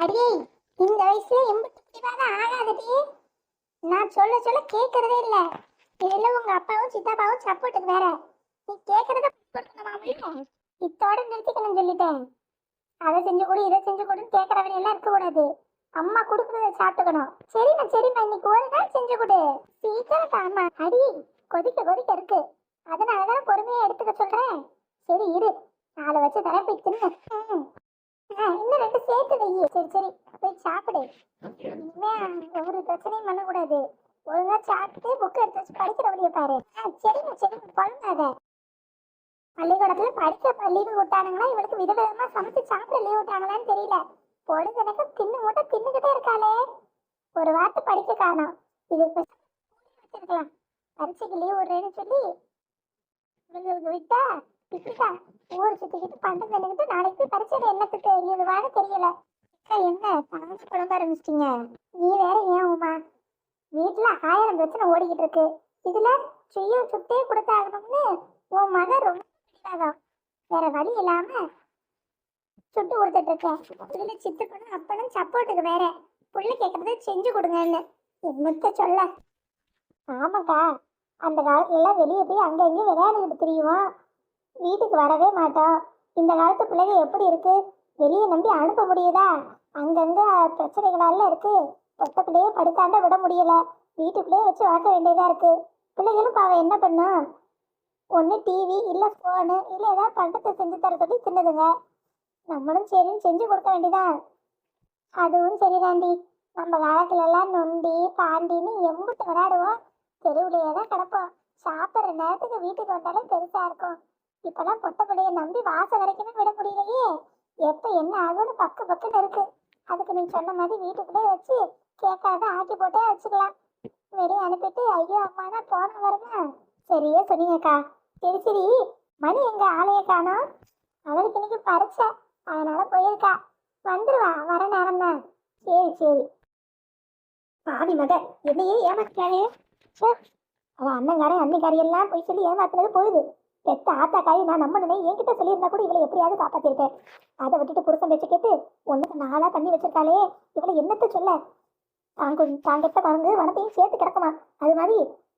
அடியே, இந்த வயசுல எம்பிட்டு பிடிவாதம் ஆகாதடி. நான் சொல்ல சொல்ல கேட்கறதே இல்ல. இதுல உங்க அப்பாவும் சித்தாப்பாவும் சப்போர்ட்டுக்கு வேற. நீ கேட்கறத கொடுக்கணுமாமையும் இத்தோட நிறுத்திக்கணும்னு சொல்லிட்டேன். அதை செஞ்சு கொடு இதை செஞ்சு கொடுன்னு கேட்கறவன் எல்லாம் இருக்க கூடாது. அம்மா கொடுக்குறத சாப்பிட்டுக்கணும். சரிம்மா இன்னைக்கு ஒரு நாள் செஞ்சு கொடு. சீக்கிரம் தாமா. அடி, கொதிக்க கொதிக்க இருக்கு. அதனாலதான் பொறுமையா எடுத்துக்க சொல்றேன். சரி இரு, நாளை வச்சு தரேன் போய் தின்னு. இன்னும் ரெண்டு சேர்த்து வை. சரி போய் சாப்பிடு. இனிமே ஒரு பிரச்சனையும் பண்ணக்கூடாது. ஒழுங்கா சாப்பிட்டு புக் எடுத்து வச்சு படிக்கிற வழியை பாரு. சரிம்மா பழங்காத. பள்ளிக்கூடத்துல படிக்க லீவு விட்டானுங்களா, இவளுக்கு விதவிதமா சமைச்சு சாப்பிட லீவ் விட்டாங்களான்னு தெரியல. பொழுதுனக்கு தின்னு மூட்டை தின்னுகிட்டே இருக்காளே. ஒரு வார்த்தை படிக்க காணோம். இதுக்கு வச்சிருக்கலாம். பரீட்சைக்கு லீவ் விடுறேன்னு சொல்லி இவங்களுக்கு விட்டா இப்படிக்கா ஊர் சுத்திக்கிட்டு பண்டம் தண்ணிக்கிட்டு நாளைக்கு போய் பரிச்சையில என்னத்துக்கு எழுதுவான்னு தெரியல. என்ன சமைச்சு குழம்ப ஆரம்பிச்சிட்டீங்க? நீ வேற ஏன் உமா, வீட்டுல 1000 பிரச்சனை ஓடிக்கிட்டு இருக்கு. இதுல சுட்டே கொடுத்தாகணும்னு உன் மகன் ரொம்ப பிடிக்காதான். வேற வழி இல்லாம சுட்டு கொடுத்துட்டு இருக்கேன். இதுல சித்துக்கணும் அப்பனும் சப்போர்ட்டுக்கு வேற புள்ள கேட்கறத செஞ்சு கொடுங்கன்னு என்னத்த சொல்ல. ஆமாக்கா, அந்த காலத்துல எல்லாம் வெளியே போய் அங்க இங்கே விளையாண்டுக்கிட்டு தெரியுமா, வீட்டுக்கு வரவே மாட்டோம். இந்த காலத்து பிள்ளைங்க எப்படி இருக்கு, வெளியே நம்பி அனுப்ப முடியுதா? அங்கங்க பிரச்சனைகளால இருக்கு. பொட்ட பிள்ளையே படித்தாண்ட விட முடியல. வீட்டுக்குள்ளேயே வச்சு வளர்க்க வேண்டியதா இருக்கு. பிள்ளைகளும் பாவம் என்ன பண்ணும், ஒன்று டிவி இல்லை ஃபோனு இல்லை ஏதாவது பண்டத்தை செஞ்சு தர சொல்லி தின்னுதுங்க. நம்மளும் சரின்னு செஞ்சு கொடுக்க வேண்டியதான். அதுவும் சரிதாண்டி. நம்ம காலத்துல எல்லாம் நொண்டி பாண்டின்னு எம்பிட்டு விளையாடுவோம். தெருவுலையே தான் கிடப்போம். சாப்பிட்ற நேரத்துக்கு வீட்டுக்கு வந்தாலே பெருசா இருக்கும். இப்பெல்லாம் பொட்ட பிள்ளைய நம்பி வாசம் வரைக்குமே விட முடியலையே. எப்ப என்ன ஆகும்னு பக்குன்னு இருக்கு. அதுக்கு நீ சொன்ன மாதிரி வீட்டுக்குள்ளே வச்சு கேட்காத ஆக்கி போட்டே வச்சுக்கலாம். வெளியே அனுப்பிட்டு ஐயோ அம்மானா போன வருமா. சரியே சொன்னீங்கக்கா. சரி மணி எங்க ஆளைய காணோம். அவளுக்கு இன்னைக்கு பரிச்சை, அதனால போயிருக்கா. வந்துருவா, வர நேரம் தான். சரி பாதி மக என்னையே ஏமாத்திட்டானே. அவன் அண்ணங்காரன் அன்னிக்காரி எல்லாம் போய் சொல்லி ஏமாத்துறது போகுது. பெத்த ஆத்தாக்காரி நான் நம்பணுனே என்கிட்ட சொல்லியிருந்தா கூட இவளை எப்படியாவது காப்பாத்திருக்கேன். அதை விட்டுட்டு புருஷன் பேச்சு கேட்டு ஒண்ணுக்கு நாளா பண்ணி வச்சிருக்காளே. இவளை என்னத்த சொல்ல. தான் கெட்ட மறந்து வனத்தையும் சேர்த்து கிடக்குமா. அது மாதிரி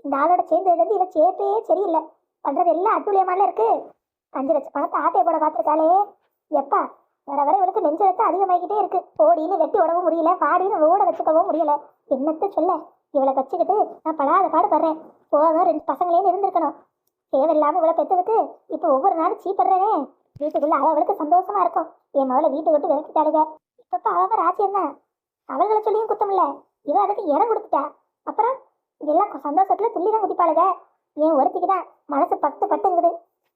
இந்த ஆளோட சேர்ந்ததுலேருந்து இவ சேர்ப்பே சரியில்லை. பண்றது எல்லாம் அட்டுழியமால இருக்கு. 5 லட்சம் பணத்தை ஆட்டையை போட பார்த்துருக்காளே. எப்பா வர இவளுக்கு நெஞ்செழுத்து அதிகமாகிக்கிட்டே இருக்கு. ஓடின்னு வெட்டி உடவும் முடியல, பாடின்னு ரோட வச்சுக்கவும் முடியல. என்னத்த சொல்ல. இவளை வச்சுக்கிட்டு நான் படாத பாடுபடுறேன். போதும் 2 பசங்களேன்னு இருந்திருக்கணும். தேவையில்லாம இவளை பெற்றதுக்கு இப்போ ஒவ்வொரு நாளும் சீப்படுறேனே. வீட்டுக்குள்ள அவளுக்கு சந்தோஷமா இருக்கும். என் மகளை வீட்டை விட்டு விளக்கிட்டாளுங்க. இப்ப அவ ராஜ்யம் தான். அவள்களை சொல்லியும் குத்தம் இல்ல. இவ அதுக்கு இடம் கொடுத்துட்டா. அப்புறம் எல்லாம் சந்தோஷத்துல துள்ளிதான் குதிப்பாளுங்க. ஏன் ஒருத்திக்குதான் மனசு பட்டுங்குது.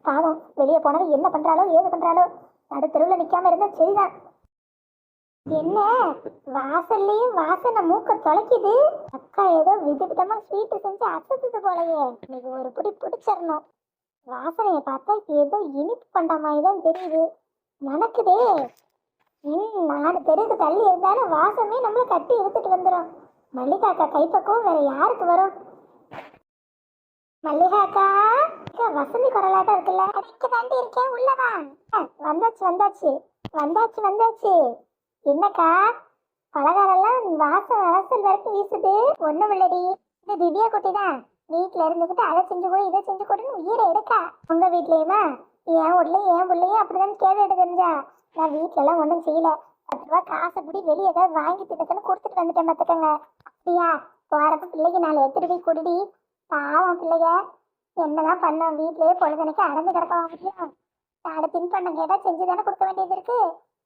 பாவம் வெளியே போனவன் என்ன பண்றாளோ ஏது பண்றாளோ. நடு தெருவுல நிக்காம இருந்தா சரிதான். என்ன வாசல்லையும் வாசனை மூக்க தொலைக்குது. அக்கா ஏதோ விதவிதமா ஸ்வீட்டு செஞ்சு அசத்துது போலயே. இன்னைக்கு ஒரு பிடி பிடிச்சிடணும். வாசனைய பார்த்தா ஏதோ இனிப்பு பண்ற மாதிரிதான் தெரியுது. மணக்குதே. 4 தெருக்கு தள்ளி இருந்தாலும் வாசமே நம்மள கட்டி எடுத்துட்டு வந்துடும். மல்லிகாக்கா கைப்பக்கம் வேற யாருக்கு வரும்? மல்லிகாக்கா வசந்தி குரலாட்டம் இருக்குல்ல, அதுக்கு தாண்டி இருக்கேன். உள்ளவா. வந்தாச்சு. என்னக்கா பலகாரெல்லாம் வாசம் அரசல் வரைக்கும் வீசுது. ஒண்ணும் இல்லடி, இந்த திவ்யா குட்டி தான் வீட்டுல இருந்துகிட்டு அதை செஞ்சு கொடு இதை செஞ்சு கொடுன்னு உயிரை எடுக்கா. உங்க வீட்லயுமா? என் வீட்லயும் அப்படிதான் கேட்டு தெரிஞ்சா. நான் வீட்டுல எல்லாம் ஒண்ணும் செய்யல. 10 ரூபா காசை பிடி வெளியே ஏதாவது வாங்கி திட்டக்குன்னு கொடுத்துட்டு வந்துட்டேன் பார்த்துக்கோங்க. அப்படியா? போறப்ப பிள்ளைக்கு 4 எடுத்துட்டு போய் கொடுடி. பாவம் பிள்ளைங்க என்னதான் பண்ணோம், வீட்லயே பொழுதுனைக்கு அடைஞ்சு கிடக்க முடியும். 4 தின்பண்டம் கேட்டா செஞ்சுதானே கொடுக்க வேண்டியது இருக்கு.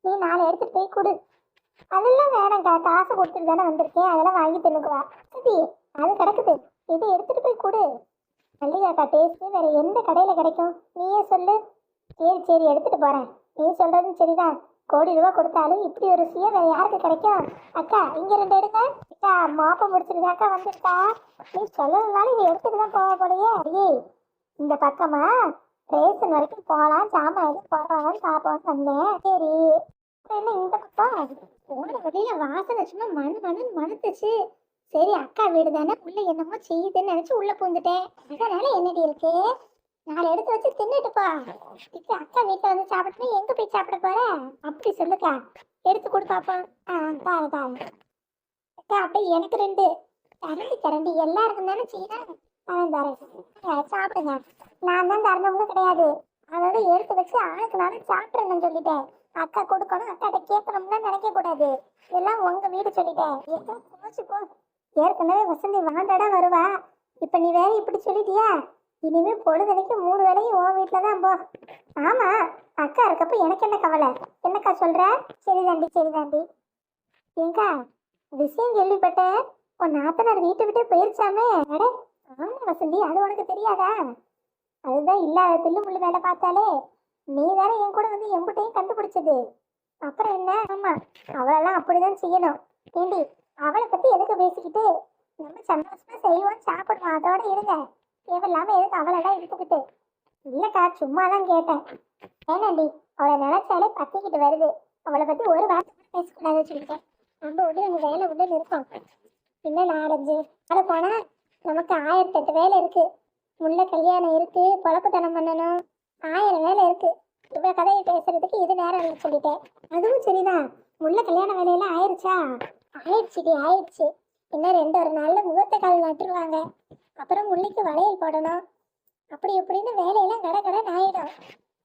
நீ 4 எடுத்துட்டு போய் கொடு. அதெல்லாம் வேணாம்க்கா, காசு கொடுத்துட்டு தானே வந்திருக்கேன், அதெல்லாம் வாங்கி தின்னுக்குவா. சரி அது கிடக்குது, இது எடுத்துட்டு போய் கொடு. மல்லிகாக்கா டேஸ்ட் வேற எந்த கடையில கிடைக்கும் நீயே சொல்லு. சரி எடுத்துட்டு போறேன். நீ சொல்றதும் சரிதான். 1 கோடி ரூபா கொடுத்தாலும் இப்படி ஒரு ருசியா வேற யாருக்கு கிடைக்கும்? அக்கா இங்க 2 எடுங்க. அக்கா மாப்ப முடிச்சிருந்தாக்கா வந்துருக்கா. நீ சொல்லலனாலும் இதை எடுத்துட்டு தான் போக போலையே. அடியே இந்த பக்கமா ரேஷன் வரைக்கும் போகலாம், சாமான் எதுவும் போடுறாங்கன்னு பார்ப்போம்னு வந்தேன். சரி என்ன இந்த பக்கம் போன வழியில வாசனை சும்மா மணத்துச்சு. சரி அக்கா வீடு தானே, உள்ள என்னமோ செய்யுதுன்னு நினைச்சு உள்ள பூந்துட்டேன். அதனால என்னடி இருக்கு, 4 எடுத்து வச்சு தின்னுட்டுப்பா. இப்ப அக்கா வீட்டுல வந்து சாப்பிட்டு எங்க போய் சாப்பிட போற? அப்படி சொல்லுக்கா. எடுத்து கொடு பாப்போம். தாரு தாரு அக்கா. அப்படியே எனக்கு 2 கரண்டி கரண்டி எல்லாருக்கும் தானே செய்யறேன். தரேன் தரேன். சாப்பிடுங்க. நான் தான் தரணும்னு கிடையாது. அதோட எடுத்து வச்சு ஆளுக்கு நானும் சாப்பிட்றேன்னு சொல்லிட்டேன். அக்கா கொடுக்கணும், அக்காட்ட கேட்கணும்னு நினைக்க கூடாது. எல்லாம் உங்க வீடு சொல்லிட்டேன். ஏதோ போச்சுக்கோ. ஏற்கனவே வசந்தி வாண்டடா வருவா. இப்ப நீ வேற இப்படி சொல்லிட்டியா? இனிமே பொழுதனைக்கு 3 வேளையும் உன் வீட்டுல தான் போ. ஆமா, அக்கா இருக்கப்ப எனக்கு என்ன கவலை? என்னக்கா சொல்ற? சரிதாண்டி சரிதாண்டி. ஏங்கா, விஷயம் கேள்விப்பட்டேன். உன் நாத்தனார் வீட்டை விட்டே போயிருச்சாமே. அட ஆமா வசந்தி, அது உனக்கு தெரியாதா? அதுதான் இல்லாத தில்லு முள்ளு வேலை பார்த்தாலே. நீ தானே என் கூட வந்து எம்புட்டையும் கண்டுபிடிச்சது. அப்புறம் என்ன? ஆமா, அவளெல்லாம் அப்படிதான் செய்யணும். ஏண்டி, அவளை பத்தி எதுக்கு பேசிக்கிட்டு? நம்ம சந்தோஷமா செய்வோம், சாப்பிடுவோம், அதோட இருங்க. தேவையில்லாம எதுக்கு அவளெல்லாம் எடுத்துக்கிட்டு? இல்லக்கா, சும்மா தான் கேட்டேன். ஏனாண்டி, அவளை நினைச்சாலே பத்திக்கிட்டு வருது. அவளை பத்தி ஒரு வார்த்தை கூட பேசக்கூடாதுன்னு சொல்லிட்டேன். நம்ம உடனே அங்கே வேலை உடனே இருக்கோம். இன்னும் 4-5 நாள் போனா நமக்கு 1008 வேலை இருக்கு. முள்ள கல்யாணம் இருக்கு, குழப்பத்தனம் பண்ணணும், 1000 வேலை இருக்கு. இவ்வளவு கதையை பேசுறதுக்கு இது நேரம் இல்லை சொல்லிட்டேன். அதுவும் சரிதான். முள்ள கல்யாண வேலையெல்லாம் ஆயிடுச்சா? ஆயிடுச்சுடி ஆயிடுச்சு. இன்னும் 2 நாள்ல முகூர்த்த கால் நட்டுருவாங்க. அப்புறம் முள்ளைக்கு வளையல் போடணும். அப்படி இப்படின்னு வேலையெல்லாம் கடை ஆயிடும்.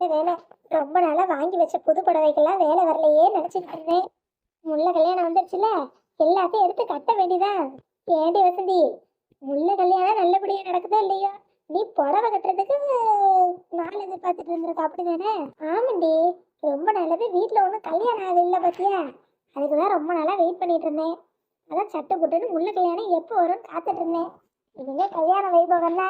வேலை ரொம்ப நாளா வாங்கி வச்ச புது புடவைக்கெல்லாம் வேலை வரலையே நினைச்சிட்டு இருந்தேன். முள்ள கல்யாணம் வந்துருச்சுல, எல்லாத்தையும் எடுத்து கட்ட வேண்டிதான். ஏண்டி வசந்தி, முள்ள கல்யாணம் நல்லபடியா நடக்குதா இல்லையா? நீ புடவை கட்டுறதுக்கு நாள் எதிர்பார்த்துட்டு இருந்திருக்க அப்படிதானே? ஆமாண்டி, ரொம்ப நாளாவே வீட்டுல ஒன்றும் கல்யாணம் ஆகுது இல்லை பாத்தியா? அதுக்குதான் ரொம்ப நாளா வெயிட் பண்ணிட்டு இருந்தேன். அதான் சட்டை போட்டுன்னு முள்ள கல்யாணம் எப்போ வரும்னு காத்துட்டு இருந்தேன். இனிமே கல்யாண வைபவம்னா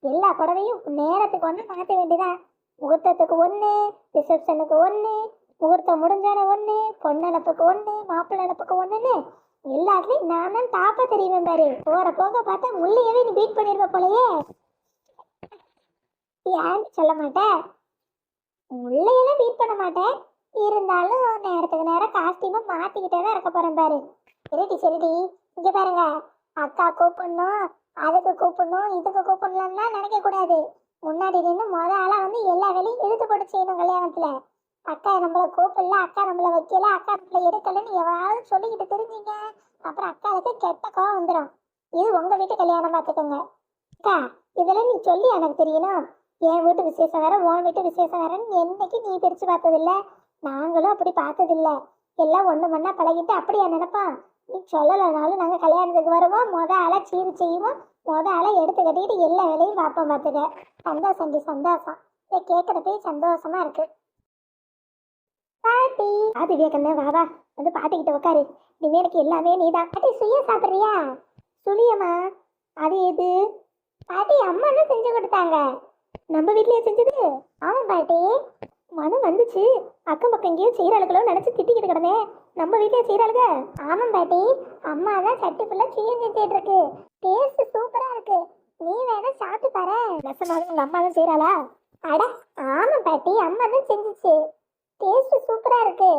எல்லா புடவையும் நேரத்துக்கு ஒன்று மாற்ற வேண்டியதான். முகூர்த்தத்துக்கு 1, ரிசப்ஷனுக்கு 1, முகூர்த்தம் முடிஞ்சான 1, பொண்ணளப்புக்கு 1, மாப்பிள்ளை அளப்புக்கு 1ன்னு எல்லாத்துலயும் நான் தான் டாப்பா தெரியுவேன் பாரு. போற போக பார்த்தா முள்ளையவே நீ பீட் பண்ணிருவ போலயே. ஏன்னு சொல்ல மாட்டேன், முள்ளையெல்லாம் பீட் பண்ண மாட்டேன். இருந்தாலும் நேரத்துக்கு நேரம் காஸ்டியூமை மாத்திக்கிட்டே தான் இருக்க போறேன் பாரு. சரிடி சரிடி. இங்க பாருங்க, அக்கா கூப்பிடணும், அதுக்கு கூப்பிடணும், இதுக்கு கூப்பிடலாம்னா நினைக்க கூடாது. முன்னாடி நின்று ஆளா வந்து எல்லா வேலையும் இழுத்து போட்டு செய்யணும் கல்யாணத்துல. அக்கா நம்மள கூப்பிடல, அக்கா நம்மள வைக்கல, அக்கா நம்மள எடுக்கலன்னு எவ்வளவு சொல்லிக்கிட்டு தெரிஞ்சீங்க, அப்புறம் அக்காவுக்கு கெட்ட கோவம் வந்துடும். இது உங்க வீட்டு கல்யாணம் பார்த்துக்கோங்க. அக்கா, இதெல்லாம் நீ சொல்லி எனக்கு தெரியணும். என் வீட்டு விசேஷம் வேற, உன் வீட்டு விசேஷம் வேறன்னு என்னைக்கு நீ பிரிச்சு பார்த்ததில்ல. நாங்களும் அப்படி பார்த்ததில்ல. எல்லாம் ஒண்ணு மண்ணா பழகிட்டு அப்படியா நினைப்பான்? நீ சொல்லலைனாலும் நாங்க கல்யாணத்துக்கு வருவோம், ஆளா சீரு செய்வோம், ஆளா எடுத்து கட்டிக்கிட்டு எல்லா வேலையும் பார்ப்போம். பார்த்துக்க. சந்தோஷம் டி சந்தோஷம். இதை கேட்கறப்பே சந்தோஷமா இருக்கு. பாட்டி அது விவேகண்ணே, வா வந்து பாட்டிக்கிட்ட உட்காரு. இனிமே எனக்கு எல்லாமே நீதான். பாட்டி சுய சாப்பிட்றியா? சுழியம்மா? அது எது பாட்டி? அம்மா தான் செஞ்சு கொடுத்தாங்க. நம்ம வீட்லயே செஞ்சது? ஆமா பாட்டி. மனம் வந்துச்சு, அக்கம் பக்கம் எங்கேயும் செய்யறாளுகளோ நினைச்சு திட்டிக்கிட்டு கிடந்தேன். நம்ம வீட்லயே செய்யறாளுங்க? ஆமாம் பாட்டி, அம்மா தான் சட்டி ஃபுல்லா சுயம் செஞ்சுட்டு இருக்கு. டேஸ்ட் சூப்பரா இருக்கு. நீ வேணா சாப்பிட்டு பாரு. நெசமாக உங்க அம்மா தான் செய்யறாளா? அட ஆமா பாட்டி, அம்மா தான் செஞ்சுச்சு. டேஸ்ட் சூப்பரா இருக்கு.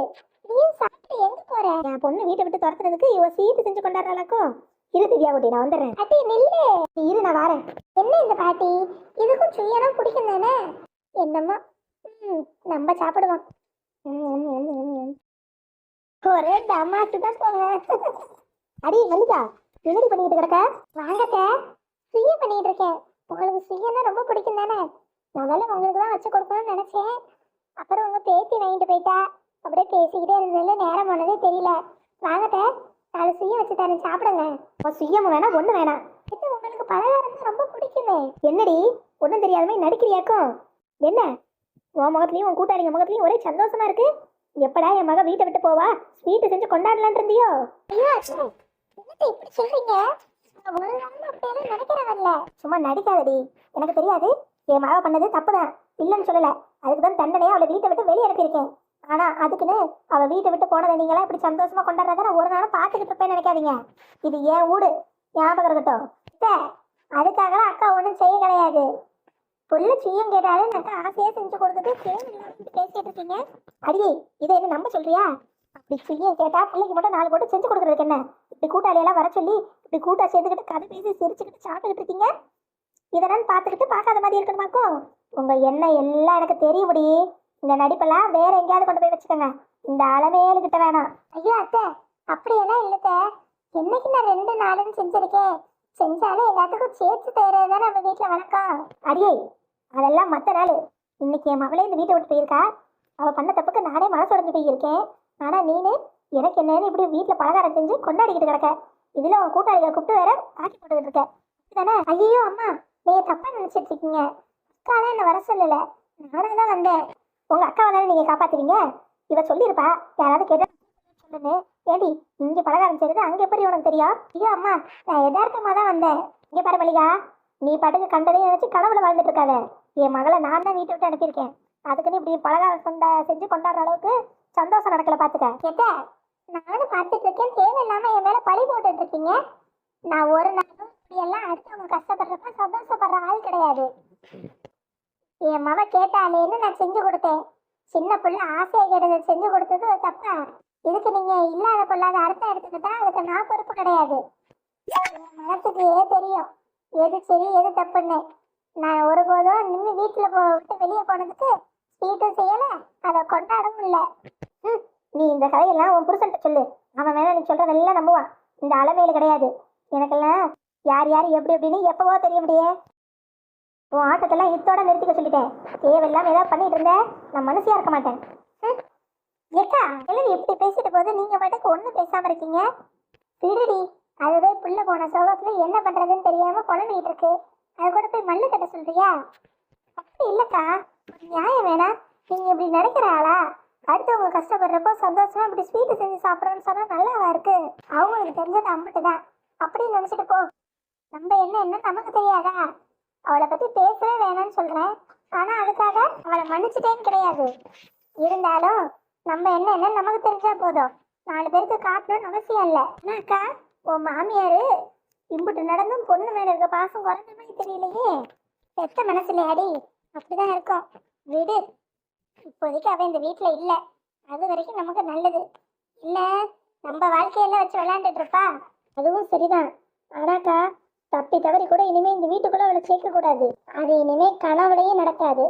நீயும் சாப்பிட்டு எங்க போற? என் பொண்ணு வீட்டை விட்டு துரத்துறதுக்கு இவ சீட்டு செஞ்சு கொண்டாடுறாளாக்கும். இரு திவ்யா குட்டி, நான் வந்துடுறேன். பாட்டி நில்லு. இரு, நான் வரேன். என்ன இந்த பாட்டி, இதுக்கும் சுயனா பிடிக்கும் தானே? என்னம்மா, நம்ம சாப்பிடுவோம். ஒரே டமாட்டு தான் போங்க. அடி மல்லிகா, என்னடி பண்ணிட்டு கிடக்க? வாங்கத்த, சுய பண்ணிட்டு இருக்கேன். உங்களுக்கு சுயன்னா ரொம்ப பிடிக்கும் தானே? முதல்ல உங்களுக்கு தான் வச்சு கொடுக்கணும்னு நினைச்சேன். அப்புறம் உங்க பேத்தி வாங்கிட்டு போயிட்டா. அப்படியே பேசிக்கிட்டே இருந்ததுல நேரம் போனதே தெரியல. வாங்கத்த, 4 சுயம் வச்சு தரேன், சாப்பிடுங்க. சுயம் வேணாம், ஒண்ணு வேணாம். உங்களுக்கு பலகாரம் தான் ரொம்ப பிடிக்குமே. என்னடி ஒன்றும் தெரியாத மாதிரி நடிக்கிறியாக்கும்? என்ன உன் முகத்துலயும் உன் கூட்டாளிங்க முகத்துலயும் ஒரே சந்தோஷமா இருக்கு. எப்படா என் மக வீட்டை விட்டு போவா, ஸ்வீட்டு செஞ்சு கொண்டாடலான் இருந்தியோ? இப்படி சொல்றீங்க? சும்மா நடிக்காதடி. எனக்கு தெரியாது, என் மக பண்ணது தப்புதான், இல்லைன்னு சொல்லல. அதுக்குதான் தண்டனையா அவளை வீட்டை விட்டு வெளியே அனுப்பியிருக்கேன். ஆனா அதுக்குன்னு அவ வீட்டை விட்டு போனதை நீங்களா இப்படி சந்தோஷமா கொண்டாடுறத நான் ஒரு நாளும் பார்த்துக்கிட்டு இருப்பேன்னு நினைக்காதீங்க. இது ஏன் வீடு, ஞாபகம் இருக்கட்டும். அதுக்காக அக்கா ஒன்றும் செய்ய கிடையாது. புள்ள சுயம் கேட்டாலும் எனக்கு ஆசையா செஞ்சு கொடுத்துட்டு பேசிட்டு இருக்கீங்க. அடியே, இதை என்ன நம்ப சொல்றியா? அப்படி சுயம் கேட்டா பிள்ளைக்கு மட்டும் 4 போட்டு செஞ்சு கொடுக்குறதுக்கு என்ன? இப்படி கூட்டாளியெல்லாம் வர சொல்லி இப்படி கூட்டா சேர்த்துக்கிட்டு கதை பேசி சிரிச்சுக்கிட்டு சாப்பிட்டுக்கிட்டு இருக்கீங்க. இதெல்லாம் பார்த்துக்கிட்டு பார்க்காத மாதிரி இருக்கணுமாக்கும்? உங்க எண்ணம் எல்லாம் எனக்கு தெரியும்படி. இந்த நடிப்பெல்லாம் வேற எங்கேயாவது கொண்டு போய் வச்சுக்கோங்க. இந்த அளவேலுக்கிட்ட வேணாம். ஐயோ அத்தை, அப்படியெல்லாம் இல்லத்த. என்னைக்கு நான் 2 நாளுன்னு செஞ்சிருக்கேன். செஞ்சாலும் எல்லாத்துக்கும் சேர்த்து தயறதுதான் நம்ம வீட்டுல வணக்கம். அடியே, அதெல்லாம் மத்த நாள். இன்னைக்கு என் மகளே இந்த வீட்டை விட்டு போயிருக்கா. அவ பண்ண தப்புக்கு நானே மனசு உடஞ்சு போயிருக்கேன். ஆனா நீனு எனக்கு என்னன்னு இப்படி வீட்டுல பலகாரம் செஞ்சு கொண்டாடிக்கிட்டு கிடக்க. இதுல உன் கூட்டாளிகளை கூப்பிட்டு வேற ஆக்கி போட்டுக்கிட்டு இருக்க தானே? ஐயோ அம்மா, நீங்க தப்பா நினைச்சிட்டு இருக்கீங்க. அக்காலாம் என்ன வர சொல்லல, நானே தான் வந்தேன். உங்க அக்காவை தானே நீங்க காப்பாத்துவீங்க. இவ சொல்லியிருப்பா, யாராவது கேட்டா சொல்லுன்னு. ஏடி, இங்க பலகாரம் செய்யறது அங்க எப்படி உனக்கு தெரியும்? ஐயோ அம்மா, நான் யதார்த்தமா தான் வந்தேன். இங்க பாரு மல்லிகா, நீ பாட்டுக்கு கண்டதையும் நினைச்சு கனவுல வாழ்ந்துட்டு இருக்காத. என் மகளை நான் தான் வீட்டை விட்டு அனுப்பியிருக்கேன். அதுக்குன்னு இப்படி பலகாரம் செஞ்சு கொண்டாடுற அளவுக்கு சந்தோஷம் நடக்கல. பாத்துக்க கேட்ட, நானும் பார்த்துட்டு இருக்கேன். தேவையில்லாம என் மேல பழி போட்டுட்டு இருக்கீங்க. நான் ஒரு நாளும் இப்படியெல்லாம் அடுத்தவங்க கஷ்டப்படுறப்ப சந்தோஷப்படுற ஆள் கிடையாது. என் மக கேட்டாலேன்னு நான் செஞ்சு கொடுத்தேன். சின்ன பிள்ளை ஆசையை கேட்டதை செஞ்சு கொடுத்தது ஒரு தப்பா? இதுக்கு நீங்க இல்லாத பொல்லாத அர்த்தம் எடுத்துக்கிட்டா அதுக்கு நான் பொறுப்பு கிடையாது. என் மனசுக்கு தெரியும் எது சரி எது தப்புன்னு. நான் ஒருபோதும் நின்று வீட்டுல விட்டு வெளியே போனதுக்கு ஸ்வீட்டும் செய்யல, அதை கொண்டாடவும் இல்லை. நீ இந்த கதையெல்லாம் உன் புருஷன்ட்ட சொல்லு. அவன் மேல நீ சொல்றதெல்லாம் நம்புவான். இந்த அளவேலு கிடையாது. எனக்கெல்லாம் யார் யார் எப்படி எப்படின்னு எப்பவோ தெரிய முடியே. உன் ஆட்டத்தெல்லாம் இத்தோட நிறுத்திக்க சொல்லிட்டேன். தேவையில்லாம ஏதாவது பண்ணிட்டு இருந்தேன், நான் மனசியா இருக்க மாட்டேன். ஏக்கா, எல்லாம் எப்படி பேசிட்டு போது நீங்க பாட்டுக்கு ஒன்றும் பேசாம இருக்கீங்க. விடுடி, அதுவே புள்ள போன சோகத்துல என்ன பண்றதுன்னு தெரியாம குழம்பிட்டு இருக்கு. அது கூட போய் மல்லு கட்ட சொல்றியா? அப்படி இல்லக்கா, நியாயம் வேணா. நீங்க இப்படி நினைக்கிற ஆளா? அடுத்தவங்க கஷ்டப்படுறப்போ சந்தோஷமா இப்படி ஸ்வீட்டு செஞ்சு சாப்பிட்றோன்னு சொன்னா நல்லாவா இருக்கு? அவங்களுக்கு தெரிஞ்சது அம்பிட்டு தான் அப்படின்னு நினைச்சிட்டு போ. நம்ம என்ன நமக்கு தெரியாதா? அவளை பத்தி பேசவே வேணாம்னு சொல்றேன். ஆனா அதுக்காக அவளை மன்னிச்சுட்டேன்னு கிடையாது. இருந்தாலும் நம்ம என்ன நமக்கு தெரிஞ்சா போதும். 4 பேருக்கு காட்டணும்னு அவசியம் இல்லை. அக்கா, உன் மாமியாரு இம்புட்டு நடந்தும் பொண்ணு மேல இருக்க பாசம் குறைஞ்ச மாதிரி தெரியலையே. பெத்த மனசுல அடி அப்படிதான் இருக்கும். விடு, இப்போதைக்கு அவன் இந்த வீட்டுல இல்ல. அது வரைக்கும் நமக்கு நல்லது. இல்ல நம்ம வாழ்க்கையெல்லாம் வச்சு விளையாண்டுட்டு இருப்பா. அதுவும் சரிதான். ஆனாக்கா, தப்பி தவறி கூட இனிமே இந்த வீட்டுக்குள்ள அவளை சேர்க்க கூடாது. அது இனிமே கனவுலையும் நடக்காது.